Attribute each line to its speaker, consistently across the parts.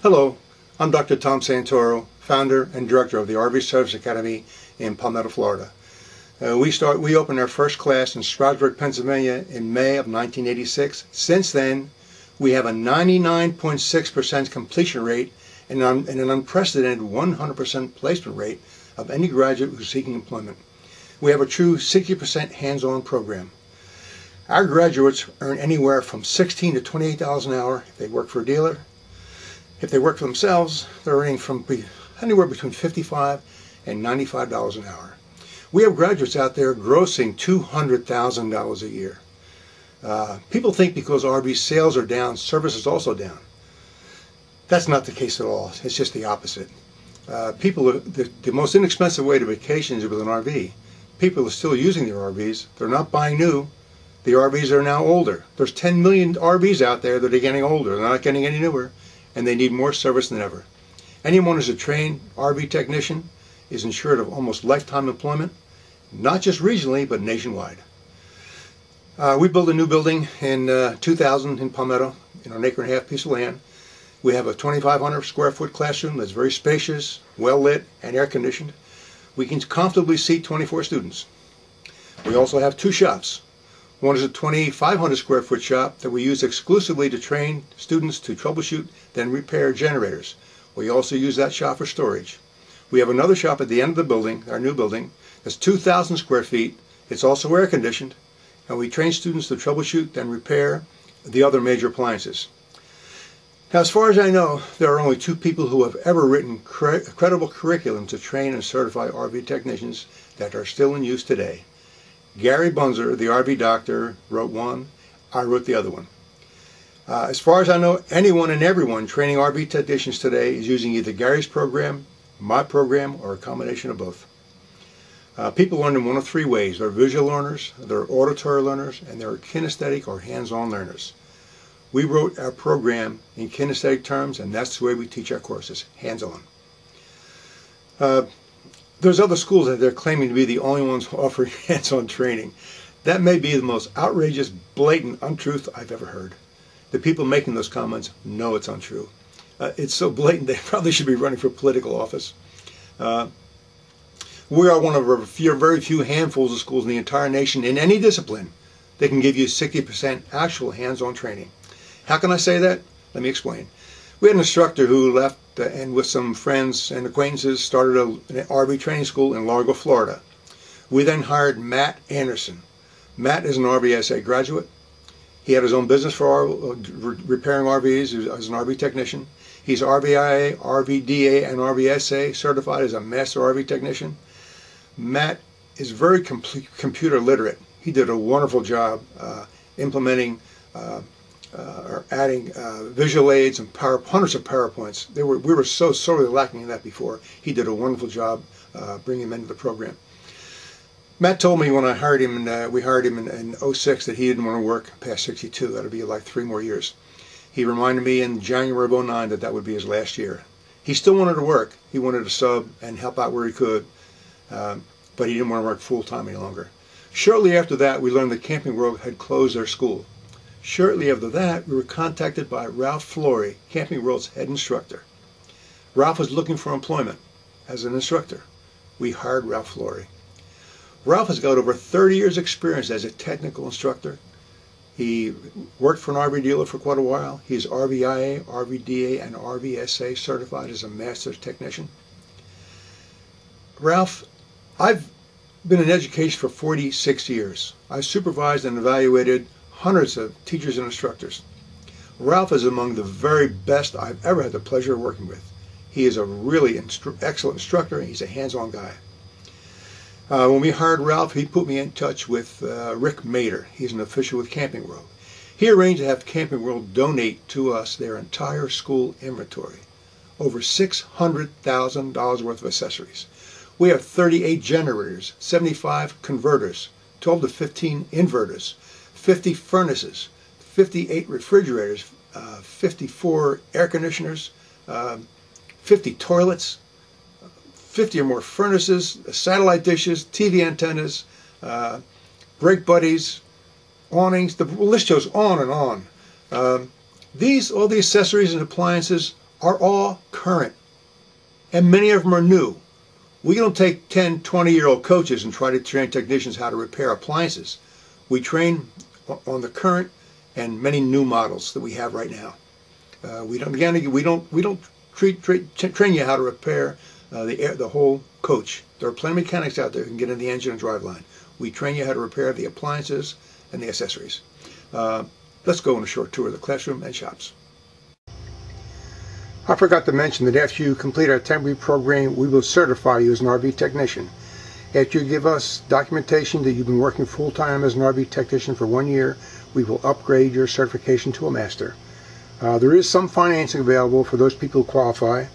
Speaker 1: Hello, I'm Dr. Tom Santoro, founder and director of the RV Service Academy in Palmetto, Florida. We opened our first class in Stroudsburg, Pennsylvania in May of 1986. Since then, we have a 99.6% completion rate and an unprecedented 100% placement rate of any graduate who's seeking employment. We have a true 60% hands-on program. Our graduates earn anywhere from $16,000 to $28 an hour if they work for a dealer. If they work for themselves, they're earning from anywhere between $55 and $95 an hour. We have graduates out there grossing $200,000 a year. People think because RV sales are down, service is also down. That's not the case at all. It's just the opposite. The most inexpensive way to vacation is with an RV. People are still using their RVs. They're not buying new. The RVs are now older. There's 10 million RVs out there that are getting older. They're not getting any newer, and they need more service than ever. Anyone who's a trained RV technician is insured of almost lifetime employment, not just regionally, but nationwide. We built a new building in 2000 in Palmetto, in an acre-and-a-half piece of land. We have a 2,500 square foot classroom that's very spacious, well lit, and air conditioned. We can comfortably seat 24 students. We also have two shops. One is a 2,500 square foot shop that we use exclusively to train students to troubleshoot, then repair generators. We also use that shop for storage. We have another shop at the end of the building, our new building, that's 2,000 square feet. It's also air conditioned, and we train students to troubleshoot, then repair the other major appliances. Now, as far as I know, there are only two people who have ever written credible curriculum to train and certify RV technicians that are still in use today. Gary Bunzer, the RV doctor, wrote one. I wrote the other one. As far as I know, anyone and everyone training RV technicians today is using either Gary's program, my program, or a combination of both. People learn in one of three ways. They're visual learners, they're auditory learners, and they're kinesthetic or hands-on learners. We wrote our program in kinesthetic terms, and that's the way we teach our courses, hands-on. There's other schools that they're claiming to be the only ones offering hands-on training. That may be the most outrageous, blatant untruth I've ever heard. The people making those comments know it's untrue. It's so blatant they probably should be running for political office. We are one of a very few handfuls of schools in the entire nation in any discipline that can give you 60% actual hands-on training. How can I say that? Let me explain. We had an instructor who left and with some friends and acquaintances started an RV training school in Largo, Florida. We then hired Matt Anderson. Matt is an RVSA graduate. He had his own business for repairing RVs as an RV technician. He's RVIA, RVDA, and RVSA certified as a master RV technician. Matt is very computer literate. He did a wonderful job implementing or adding visual aids and hundreds of PowerPoints. We were so sorely lacking in that before. He did a wonderful job bringing him into the program. Matt told me when I hired him, we hired him in 06, that he didn't want to work past 62. That would be like 3 more years. He reminded me in January of 09 that would be his last year. He still wanted to work. He wanted to sub and help out where he could, but he didn't want to work full-time any longer. Shortly after that, we learned that Camping World had closed their school. Shortly after that, we were contacted by Ralph Flory, Camping World's head instructor. Ralph was looking for employment as an instructor. We hired Ralph Flory. Ralph has got over 30 years experience as a technical instructor. He worked for an RV dealer for quite a while. He's RVIA, RVDA, and RVSA certified as a master's technician. Ralph, I've been in education for 46 years. I supervised and evaluated hundreds of teachers and instructors. Ralph is among the very best I've ever had the pleasure of working with. He is a really excellent instructor, and he's a hands-on guy. When we hired Ralph, he put me in touch with Rick Mader. He's an official with Camping World. He arranged to have Camping World donate to us their entire school inventory, over $600,000 worth of accessories. We have 38 generators, 75 converters, 12 to 15 inverters, 50 furnaces, 58 refrigerators, 54 air conditioners, 50 toilets, 50 or more furnaces, satellite dishes, TV antennas, brake buddies, awnings. The list goes on and on. All the accessories and appliances are all current, and many of them are new. We don't take 10, 20-year-old coaches and try to train technicians how to repair appliances. We train on the current and many new models that we have right now. We don't train you how to repair the whole coach. There are plenty of mechanics out there who can get in the engine and driveline. We train you how to repair the appliances and the accessories. Let's go on a short tour of the classroom and shops. I forgot to mention that after you complete our 10-week program, we will certify you as an RV technician. After you give us documentation that you've been working full-time as an RV technician for 1 year, we will upgrade your certification to a master. There is some financing available for those people who qualify.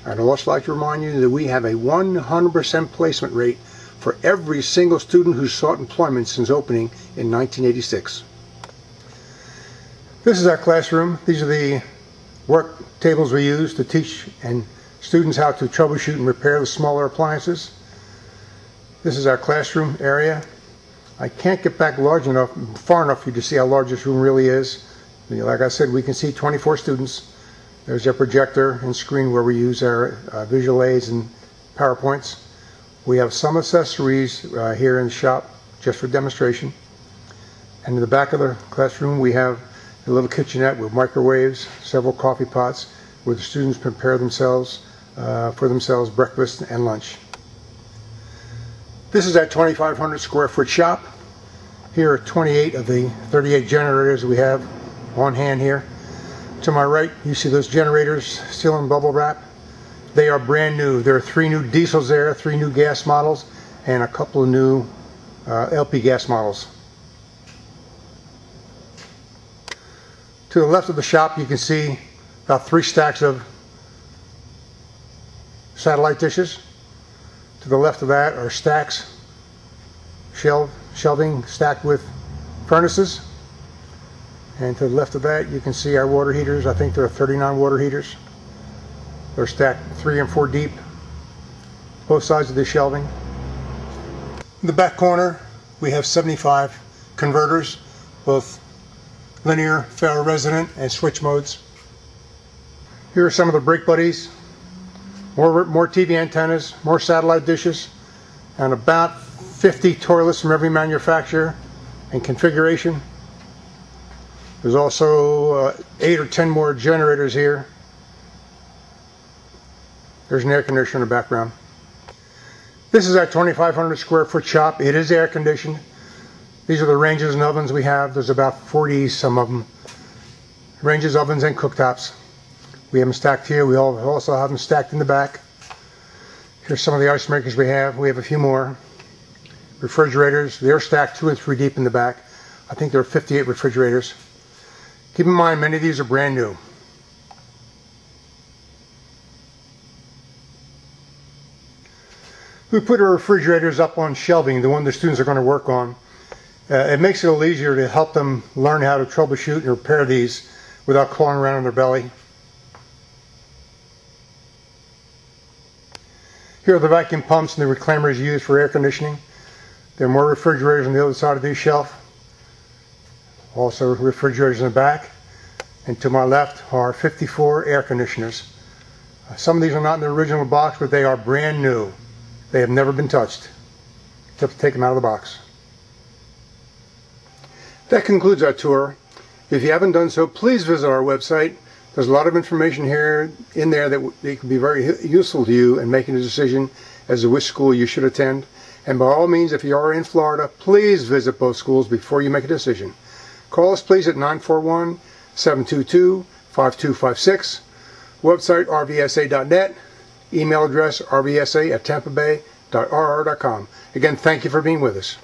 Speaker 1: I'd also like to remind you that we have a 100% placement rate for every single student who's sought employment since opening in 1986. This is our classroom. These are the work tables we use to teach students how to troubleshoot and repair the smaller appliances. This is our classroom area. I can't get back far enough for you to see how large this room really is. Like I said, we can see 24 students. There's our projector and screen where we use our visual aids and PowerPoints. We have some accessories here in the shop just for demonstration. And in the back of the classroom we have a little kitchenette with microwaves, several coffee pots where the students prepare themselves for themselves breakfast and lunch. This is our 2,500 square foot shop. Here are 28 of the 38 generators we have on hand here. To my right you see those generators still in bubble wrap. They are brand new. There are 3 new diesels there, 3 new gas models, and a couple of new LP gas models. To the left of the shop you can see about 3 stacks of satellite dishes. To the left of that are stacks, shelving stacked with furnaces. And to the left of that you can see our water heaters. I think there are 39 water heaters. They're stacked 3 and 4 deep, both sides of the shelving. In the back corner we have 75 converters, both linear, ferro-resonant, and switch modes. Here are some of the brake buddies. More TV antennas, more satellite dishes, and about 50 toilets from every manufacturer and configuration. There's also 8 or 10 more generators here. There's an air conditioner in the background. This is our 2,500 square foot shop. It is air conditioned. These are the ranges and ovens we have. There's about 40 some of them. Ranges, ovens, and cooktops. We have them stacked here. We also have them stacked in the back. Here's some of the ice makers we have. We have a few more. Refrigerators. They're stacked 2 and 3 deep in the back. I think there are 58 refrigerators. Keep in mind, many of these are brand new. We put our refrigerators up on shelving, the one the students are going to work on. It makes it a little easier to help them learn how to troubleshoot and repair these without crawling around on their belly. Here are the vacuum pumps and the reclaimers used for air conditioning. There are more refrigerators on the other side of this shelf. Also refrigerators in the back. And to my left are 54 air conditioners. Some of these are not in the original box, but they are brand new. They have never been touched. You have to take them out of the box. That concludes our tour. If you haven't done so, please visit our website. There's a lot of information in there that can be very useful to you in making a decision as to which school you should attend. And by all means, if you are in Florida, please visit both schools before you make a decision. Call us please at 941-722-5256. Website rvsa.net. Email address rvsa@tampabay.rr.com. Again, thank you for being with us.